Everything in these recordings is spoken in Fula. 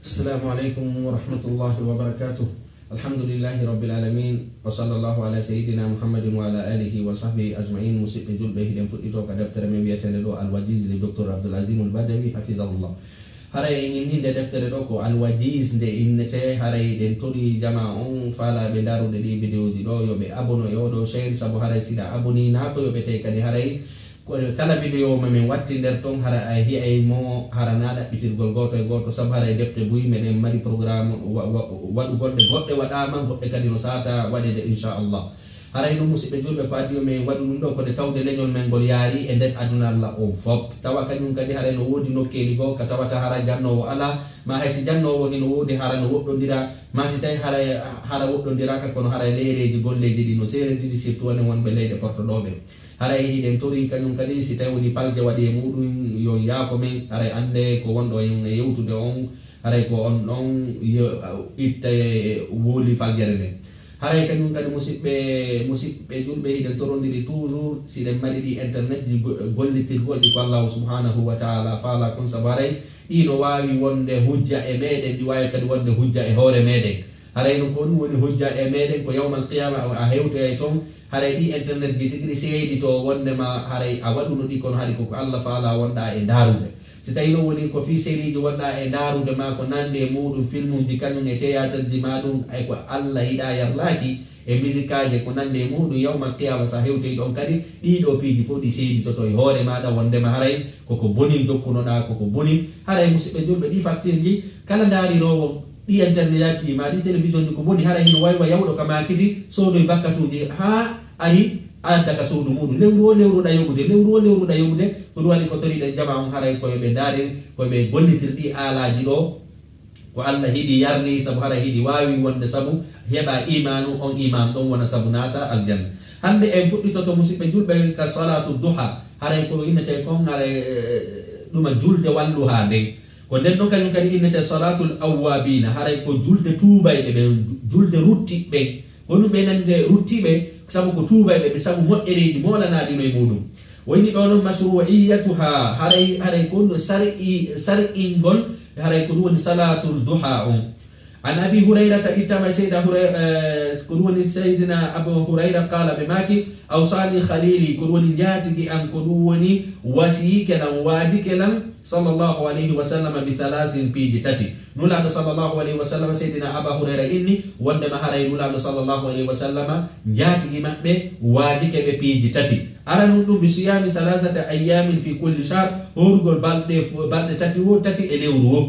Assalamualaikum warahmatullahi wabarakatuh. Alhamdulillahi rabbil alamin. Wa sallallahu ala sayyidina Muhammadin wa ala alihi wa sahbihi ajma'in. Musib jul bahi dan fut ito kadaftar membiyatan do al-wajiz li Dr. Abdul Azim al-Badawi hafizahullah. Haray ingin de deftere do ko al-wajiz de innete haray den tori jama'on fala be daru de video di do yo be abono yo do share sabu haray sida aboni nato yo be te kadi haray kala video mamin watti nder ton hara ay hi ay mo hara nada bitirgol goto e goto sabu hara defte buyi meden mari programme wadu godde wadama godde kadi no sata wadede inchallah haray no musibe julbe ko addi men wadu dum do ko de tawde leñol men gol yaari e nder aduna Allah o fop tawa kanyum kadi haray no wodi nokkeli go ka tawata hara jannowo ala ma haysi jannowo hino wodi hara no woddondira ma si tay hara woddondira ka kono hara leereji golleji di no seredi surtout won wonbe leyde porto dobe haray hiɗen tori kañum kadi si tawi woni palje waɗi e muɗum yo yaafo men haray ande ko wonɗo en e yewtude on haray ko on ɗon itta wooli faljere nden haray kañum kadi musidɓe julɓe hiɗen torondiri toujours siɗen mari ɗi internet ji gollitirgol ɗi ko allahu subhanahu wa taala faala kon sabu haray ɗino wawi wonde hujja e meɗen ɗi wawi kadi wonde hujja e hoore meɗen haray no ko ɗum woni hujja e meɗen ko yawmal qiyama a hewtoy toon haray ɗi internet ji tigui seedi to wondema haray a waɗuno ɗi kono haari koko Allah faala wonɗa e darude si tawi no woni ko fi sériji wonɗa e darude ma ko nande e muɗum film ji kañum e théâtre ji ma ɗum ay ko Allah yiɗa yarlaki e musique aji ko nande e muɗum yawmal qiyama sa hewtoy ɗon kadi ɗiɗo piiji fof ɗi seedi toto e hoore maɗa wondema haray koko boni jokkunoɗa koko boni haray musidɓe julɓe ɗi facture ji kala daarirowo ɗi internet ji ma ɗi télévision ji ko boni haray hino waywa yawɗo ka makidi soodoye bakkatuji ha ari adda ka sowdu muɗum lewru o lewruɗa yogude ko ɗum waɗi ko toriɗen jama on haray koyeɓe daaren koyeɓe gollitirɗi aalaji ɗo ko Allah hiɗi yarni sabu haray hiɗi wawi wonde sabu heɓa imanu on iman ɗon wona sabu naata aljanna hande en fuɗɗitoto musidɓe julɓe ka salatu duha haray ko innete kon haray ɗuma julde walluha nden ko nden ɗon kañum kadi innete salatul awwabina haray ko julde tuubayɓe ɓe julde ruttiɓe ko ɗum ɓe nande ruttiɓe sabu ko tuubayɓe ɓe sabu moƴƴereji molanaɗino e muɗum woni ɗo noon masruiyatuha haray ko ɗum sar'ingol haray ko ɗum woni salatul duha on an abi hurayrata ittama seyda ko ɗum woni seydina abu hurayra qala ɓe maki awsani khalili ko ɗum woni jatigi an ko ɗum woni wasiyikelan waajikelan sallallahu alayhi wa sallam bi thalathin piiji tati nulaɗo sallallahu alayhi wa sallam seydina aba hurayra inni wondema haray nulaɗo sallallahu alayhi wa sallam jatigi maɓɓe waajike ɓe piiji tati ara num ɗum bi siyami thalathata ayamin fi kulli shahr horugol balɗe tati wo tati e lewru wo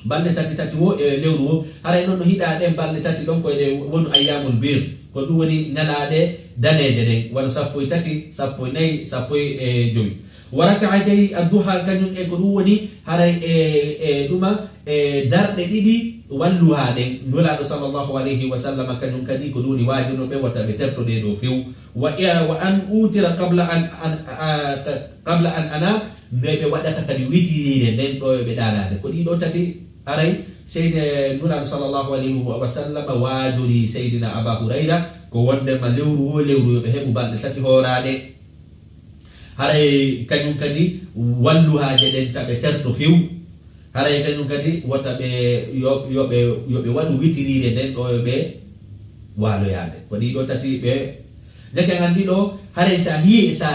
balɗe tati wo e lewru wo haray noon no hiɗa ɗen balɗe tati ɗon koye wonu ayyamul bir ko ɗum woni ñalaɗe daneje ɗen wona sappo e tati sappo e nayyi sappo e joyi wa rak'atay ad-duha kañum e ko ɗum woni haray e ɗuma e darɗe ɗiɗi walluha ɗen nulaɗo sallllahu alayhi wa sallam kañum kadi ko ɗum woni wajunoɓe watta ɓe tertoɗe ɗo few wa an utira qabla an ana nde ɓe waɗata kadi witirire nden ɗo ɓe ɗanade ko ɗiɗo tati aray seyde nulaɗo sallllahu alayhi wa sallam wajori seydina aba hurayra ko wondema lewru wo lewru yoɓe heɓu balɗe tati horaɗe haray kañum kadi walluhaje ɗen taɓe terto few haray kañum kadi wata ɓe yoɓe waɗu witirire nden ɗo yoɓe waloyade ko ɗiɗo tati ɓe jake andi ɗo haray sa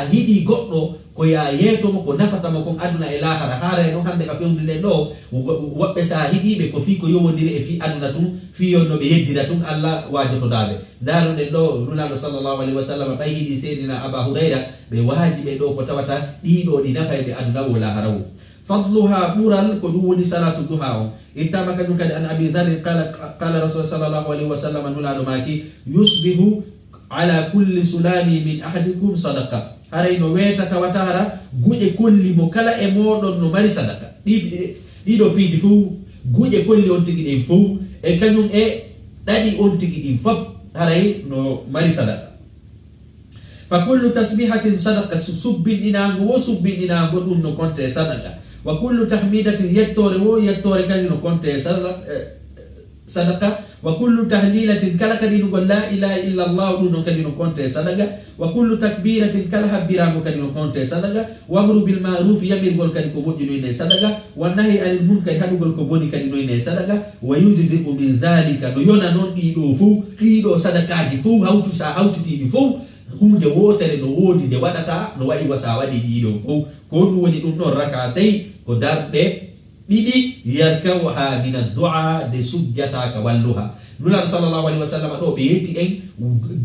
hiɗi goɗɗo ko ya yeetomo ko nafatamo kon aduna e lahara haray noon hande ka fewndi nden ɗo woɓɓe sa hiɗiɓe ko fi ko yowodiri e fi aduna tun fi no ɓe yeddira tun Allah wajotodaɓe daaro nden ɗo nulaɗo sallllahu alayhi wa sallam ɓay hiɗi seydina aba hurayra ɓe waaji ɓe ɗo ko tawata ɗiɗo ɗi nafayɓe aduna wo lahara wo fadluha ɓural ko ɗum woni salatu duha on ittama kañum kadi an abi dharin qala rasul sallllahu alayhi wa sallam nulaɗo maki yusbihu ala kulli sulami min ahadikum sadaqa haray no weeta tawata hara guƴe kolli mo kala e moɗon no mari sadaka ɗiɗo piiji fof guƴe kolli on tigi ɗin fof e kañum e ɗaɗi on tigi ɗin fof haray no mari sadaka fa kullu tasbihatin sadaka subbinɗinago wo subbinɗinago ɗum no konte sadaka wa kullu tahmidatin yettore wo yettore kadi no konte sadaka wa kullu tahlilatin kala kadinu gol la ilaha illa allah dun kadinu konte sadaka wa kullu takbiratin kala habbiramu kadinu konte sadaka wa amru bil ma'ruf yamir gol kadiko bojjino ne sadaka wa nahi anil munkar hadu gol ko boni kadino ne sadaka wa yujzi'u min zalika do yona non dido fu dido sadakaji fu hautu sa hautiti fu hunde wotere no wodi de wadata no wayi wasa wadi dido fu ko dum woni dum non rakatay ko darde didi yarkawha min ad-du'a de sujjata ka walluha nula sallallahu alaihi wasallam do be yeti en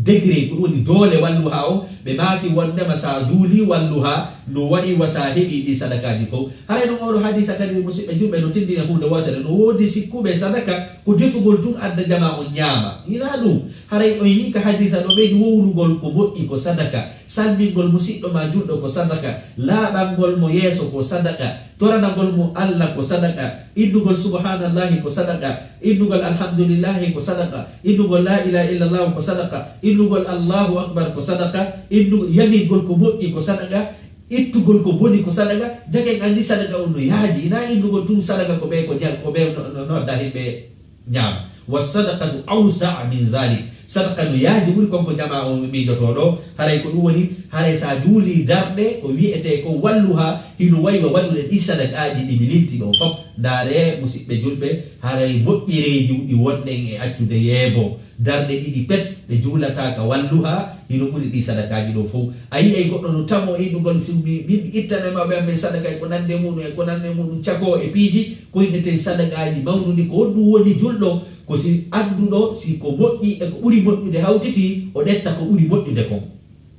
degré ko woni dole walluha o be maki wonde masa duli walluha no wayi wasahibi di sadakaji fo hay no oro hadisa kadi musibbe jumbe no tindina hunde wadare no wodi sikkube sadaka ko defugol dum adda jama'u nyama ina dum haray o yini ka hadisa do be wowlugol ko boddi ko sadaka salmingol musiddo ma juldo ko sadaka laabangol mo yeso ko sadaka toranagol mo Allah ko sadaka indugol subhanallahi ko sadaka indugol alhamdulillahi ko sadaka indugol la ilaha illallah ko sadaka indugol Allahu akbar ko sadaka indugol yamigol ko boddi ko sadaka ittugol ko boni ko sadaka jage andi sadaka on no yaaji ina indugol tum sadaka ko be ko nyal ko be no dahibe nyam wasadaqatu awsa' min zalik sadaka no yaaji buri konko jama o mi jotodo haray ko dum woni haray sa duuli darde ko wi'ete ko walluha hino waywa wadude di sadakaaji di milinti do fop dare musibbe julbe haray boddireji di wonden e accude yebo darde didi pet be julata ka walluha hino buri di sadakaaji do fop ayi ay goddo no tamo e dugol sumbi bi ittane mabbe be sadaka ko nande mudum e ko nande mudum chako e piiji ko yidete sadakaaji mawnude ko dum woni juldo ko si andudo si ko moddi e ko buri moddude hawtiti o detta ko buri moddude ko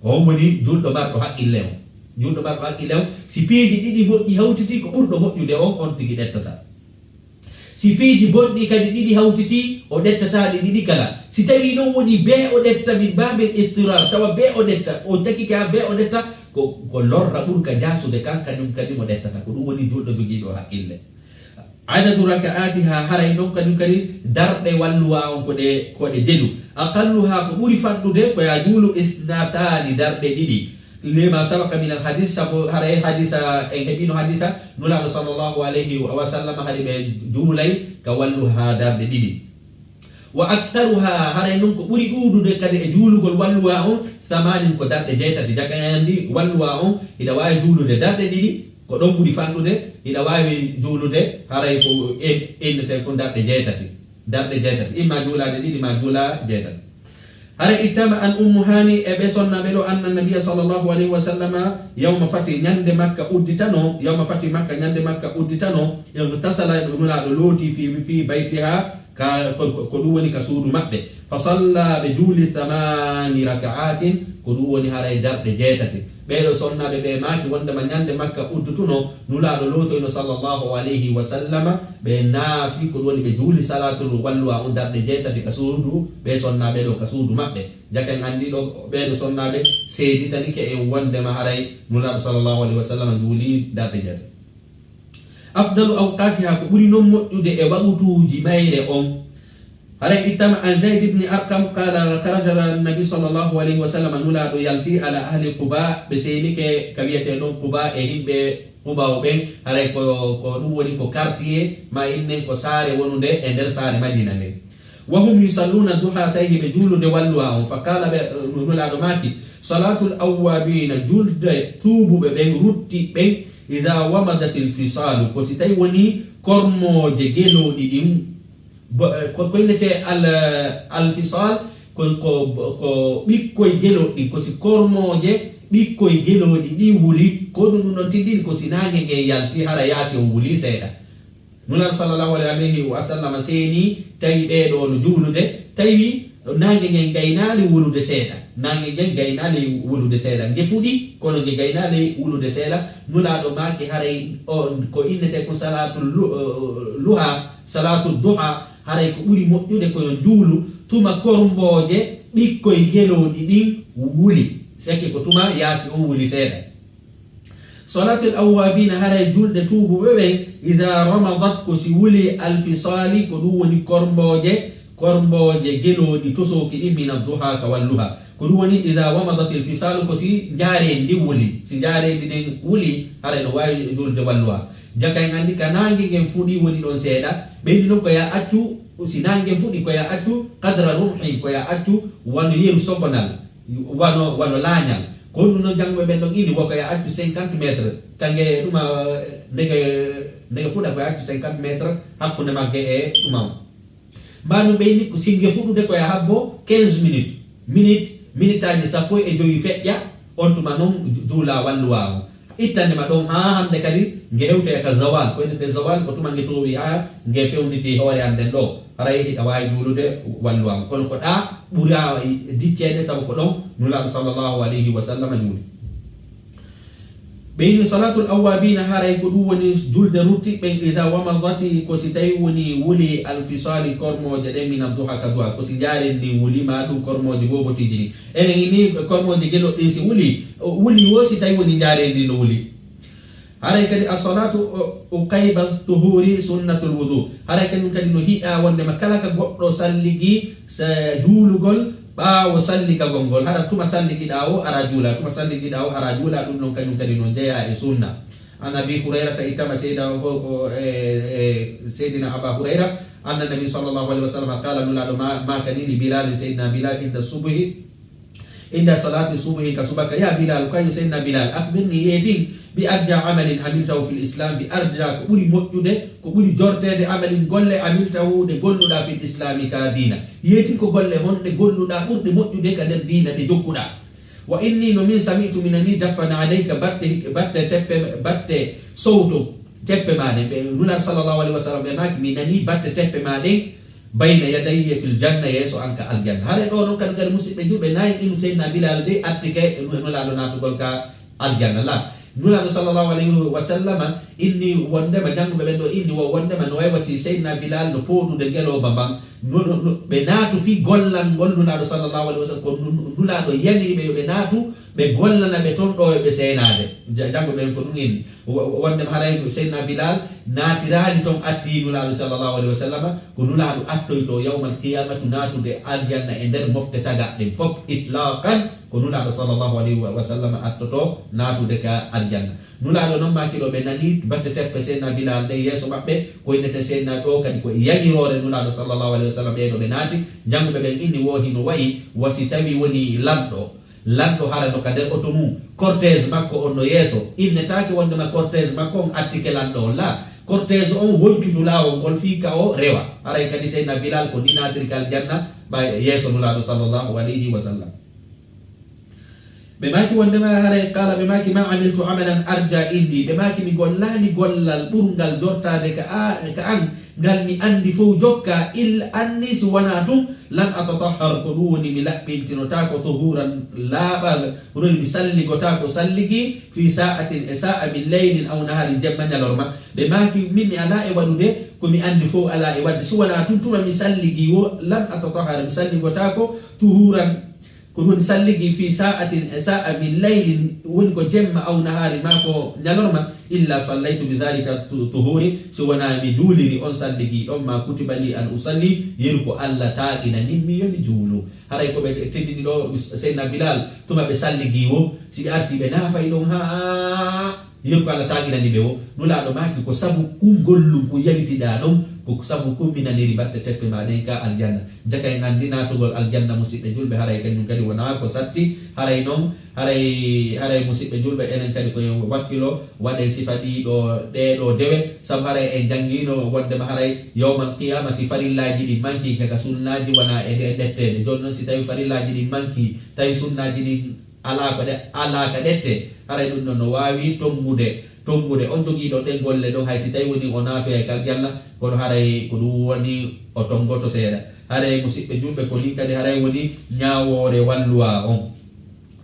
woni juldo bardo hakkille o juldo bardo hakkille o si peeji didi moddi hawtiti ko burdo moddude on tigi dettata si peeji bonni kadi didi hawtiti o dettata didi kala si tawi no woni be o detta min babe ittirar tawa be o detta o takika be o detta ko lorra burka jasude kan kadum mo dettata ko dum woni juldo jogido hakkille adadu raka'atiha haray non kadum kadi darde walluwa on ko de jedu aqalluha ko buri fandude ko ya julu isnatani darde didi lima sabaka min alhadith sabo haray hadisa en hebino hadisa nula sallallahu alaihi wa sallam hadi be julay ka walluha darde didi wa aktharuha haray non ko buri dudude kadi e julugol walluwa on samanin ko darde jeytati jakayandi walluwa on ida wawi julude darde didi ko don buri fandude ida wawi julude haray ko ennete ko darde jeytati imma julade didi ma jula jeytati haray itama an ummu hani e be sonna belo anna nabiyya sallallahu alaihi wasallam yawma fati nyande makka udditano tasala nula do loti fi baitiha ka ko dum woni ka suudu mabbe fa salla bi juli 8 raka'atin ko dum woni haray darde jeytati beedo sonnabe be maaki wonde ma nyande makka uddutuno nula do loto ino sallallahu alaihi wasallam be naafi ko woni be juli salatul walwa on darde jeytati ka suudu be sonnabe do ka suudu mabbe jaken andi do beedo sonnabe seedi tani ke e wonde ma haray nula sallallahu alaihi wasallam juli darde jeytati afdalu awqatiha ko buri non moddude e wagutuji mayre on haray itama an zaid ibn arqam qala kharaja an-nabi sallallahu alaihi wasallam nula do yalti ala ahli quba be seynike kabiyete don quba e himbe quba o ben haray ko dum woni ko quartier ma innen ko sare wonunde e der sare madina ne wa hum yusalluna duha tayhi be julude walluwa on fa qala be nula do maki salatul awwabin julde tubu be ben rutti be idha wamadat al-fisal ko sitay woni kormoje gelodi dim ko indete al-fisal ko bikkoy gelodi ko si kormoje bikkoy gelodi di wuli ko dum non tiddi ko sinange ge yalti hara yasi wuli seeda nula sallallahu alaihi wa sallam seni tawi be do no julude tawi nange ngen gaynali wulude seeda nge fudi kono nge gaynali wulude seeda nula do maaki haray on ko innete ko salatul duha haray ko buri moƴƴude koyo juulu tuma kormboje ɓikkoye gelodi ɗin wuli seke ko tuma yaasi on wuli seeɗa salatul awwabina haray julde tuubuɓe ɓen ida ramadat ko si wuli alfisali ko ɗum woni kormboje gelodi tosoki ɗin min adduha ka walluha ko ɗum woni ida wamadat alfisalu ko si jarendi ɗin wuli si jarendi ɗin wuli haray no wawi julde walluha jakay andi ka nangue ngen fuɗi woni ɗon seeɗa ɓeydi noon ko ya accu sinange fuɗi koya accu qadra rumhi koya accu wano yeru sogonal wano lañal ko ɗum noon jangɓe ɓen ɗon ini wo koya accu 50 métre kange ɗuma ndege fuɗa koya accu 50 métre hakkude magge e ɗumam mbanum ɓeyni ko singe fuɗude koya habbo 15 minute aji 15 feƴƴa on tuma noon juula walluwa o ittandema ɗon ha hande kadi nge hewte ka zawal ko innete zawal ko tuma nge towi ha nge fewniti hoore anden ɗo hara yiɗi ɗa wawi juulude walluwam kono ko ɗa ɓuura diccede saabu ko ɗon nulaɗo sallllahu alayhi wa sallam juuli ɓeyni salatul awabina haray ko ɗum woni julde ruttiɓe ida wamadati ko si tawi woni wuli alfisali kormoje ɗen min abduha ka duha ko si jaren ni wulima ɗum kormoje bobotiji ni enen ini kormoje geloɗɗin si wuli wo si tawi woni jarendi no wuli haray kadi as-salatu uqayba tuhuri sunnatul wudu haray kadi ɗum kadi no hiɗa wondema kala ka goɗɗo salligi sa juulugol ɓaawo salligagol ngol hara tuma salligiɗa o ara juula tuma salligiɗa o ara juula ɗum ɗon kañum kadi no jeeya e sunna an abi hurayrata ittama seydina aba hurayra anna nabi sallllahu alayhi wa sallam qala nulaɗo ma kanini bilal seydina bilal inda salati subuhi ka subaka ya bilal kayo seydina bilal akhbirni yetin bi arja amalin amiltahu fil islam bi arja ko ɓuri moƴƴude ko ɓuri jortede amalin golle amiltahu ɗe golluɗa fil islami ka dina yetin ko golle honɗe golluɗa ɓurɗe moƴƴude ka nder dina ɗe jokkuɗa wa inni no min sami'tu minani daffana alayka batte sowto teppe maɗen ɓe nulaɗo sallllahu alayhi wa sallam ɓe maki mi nani batte teppe maɗen bayna yadayya fil janna yeeso an ka aljanna haɗe ɗo noon kadi kadi musidɓe julɓe nayi inu seydina bilal de attike nulaɗo natugol ka aljanna la nulaɗo sallllahu alayhi wa sallam inni wondema jangguɓe ɓen ɗo inni wo wondema no way wasi seydina bilal no pooɗude ngeloba mban ɓe naatu fi gollal ngol nulaɗo sallllahu alayhi wa sallam ko nulaɗo yaniriɓe yoɓe naatu ɓe gollana ɓe toon ɗo ɓe seenade jangguɓe ɓen ko ɗum inni wondema haray seydina bilal naatirali toon atti nulaɗo sallllahu alayhi wa sallam ko nulaɗo attoyto yawmal qiyamatu natude aljanna e nder mofte taga ɗen fof itlaqan ko nulaɗo sallllahu alayhi wa sallam attoto natude ka aljanna nulaɗo noon makiɗo ɓe nani batte teppe seydina bilal ɗe yeeso maɓɓe ko inneten seydina ɗo kadi ko yamirore nulaɗo sallllahu alayhi wa sallam ɓeɗo ɓe naati jangguɓe ɓen inni wo hino wayi wasi tawi woni lanɗo hara no ka nder auto mum cortége makko on no yeeso innetake wondema cortége makko on attike lanɗo on la cortége on wonkitu lawol ngol fiika o rewa haray kadi seydina bilal ko ɗinatirkal janna ɓa yeeso nulaɗo sallllahu alayhi wa sallam ɓe maki wondema haray kala ɓe maki ma amiltu amalan arja indi ɓe maki mi gollani gollal ɓurgal jortade ka an ngal mi andi fof jokka il anni si wona tum lan atatahhar ko ɗum woni mi laɓɓintinotako tohuran laaɓal roni mi salligotako salligi fi sa'atin e sa'a min leylin aw naharin jemma ñalorma ɓe maki min mi ala e waɗude komi andi fof ala e wadde si wona tum tuma mi salligi wo lan atatahhar mi salligotako tohuran ko ɗum salligi fi sa'atin e sa'a min laylin woni ko jemma aw nahari ma ko ñalorma illa sallaytu bidhalika tuhuri so wona mi juuliri on salligi ɗon ma kutiba li an usalli yeru ko allah taaqina nimmi yomi juulu haray koɓe teddini ɗo seydna bilal tuma ɓe salligi wo si ɓe arti ɓe naafay ɗon ha yeru ko allah taaqinani ɓe wo nulaɗo maki ko sabu gollum ko yawitiɗa ɗon ko sabu kumminaniri batte teppe maɗen ka aljanna jaka en andi natugol aljanna musidɓe julɓe haray kañum kadi wona ko satti haray noon haray musidɓe julɓe enen kadi koye wakkilo waɗen sifa ɗeɗo dewe saabu haray en jangguino wondema haray yawmal qiyama si farillaji ɗi manki kaka sunnaji wona e ɗettede joni noon si tawi farillaji ɗi manki tawi sunnaji ɗi ala ka ɗette haray ɗum ɗon no wawi tongude on jogiiɗo ɗen golle ɗon hay si tawi woni o naatoya kal janna kono haray ko ɗum woni o tongoto seeɗa haray musidɓe julɓe ko ni kadi haray woni ñawore walluwa on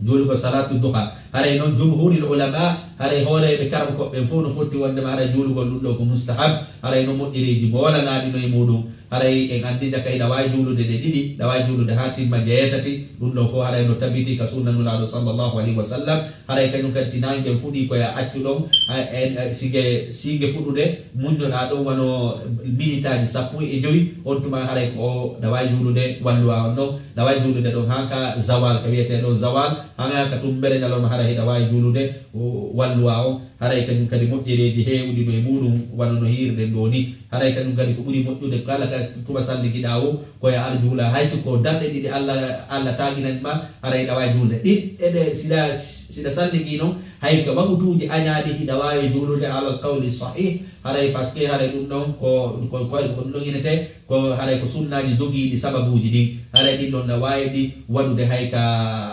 joni ko salatu duha haray noon jumhuril ulama haray hooreɓe karam koɓɓen fof no fotti wondema haray juulugol ɗum ɗo ko moustahab haray no moƴƴiriji molanaɗino e muɗum haray en andi jakay ɗa wawi juulude ɗe ɗiɗi ɗa wawi juulude ha timma jeetati ɗum ɗo fof haray no tabiti ka sunnanulaɗo sallllahu alayhi wa sallam haray kañum kadi si nangue fuɗi koye accu ɗon sige fuɗude muñoɗa ɗon wano minute aji 15 on tuma haray ko ɗa wawi juulude walluwa on ɗon ɗa wawi juulude ɗon ha ka zawal ka wiyete ɗon zawal hanga ka tumbere ñalorma haray ɗa wawi juulude walluwa o haray kanyum kadi moƴƴereji heewɗi no e muɗum wano no hirden ɗo ni haray kanyum kadi ko ɓuri moƴƴude kala ka tuma sallikiɗa o koye ar juula hayso ko darɗe ɗiɗi Allah taginanma haray ɗawa julde ɗin eɗe siɗa salliki noon hay ko wagutuji añaɗi hiɗa wawi juulude alal qawli sahih haray par ce que haray ɗum ɗon ko ɗum ɗon inete ko haray ko sunnaji jogiiɗi sababuji ɗin haray ɗin ɗon ɗa wawi ɗi waɗude hay ka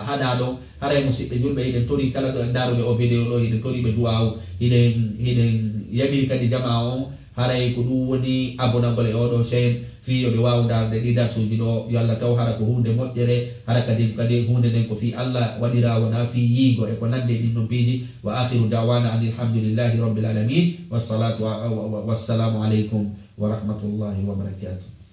haɗa ɗon haray musidɓe julɓe hiɗen tori kala ɗo darude o vidéo ɗo hiɗen toriɓe du'a o hiɗen yaɓiri kadi jama on haray ko ɗum woni abonagol e oɗo chaine fi yoɓe waw darde ɗi darsuji ɗo yo Allah taw hara ko hunde moƴƴere hara kadi hunde nden ko fi Allah waɗira wona fi yiigo e ko nande ɗin ɗon piiji wa akhiru dawana an alhamdulillahi rabbil alamin wassalamu aleykum wa rahmatullahi wa barakatuh.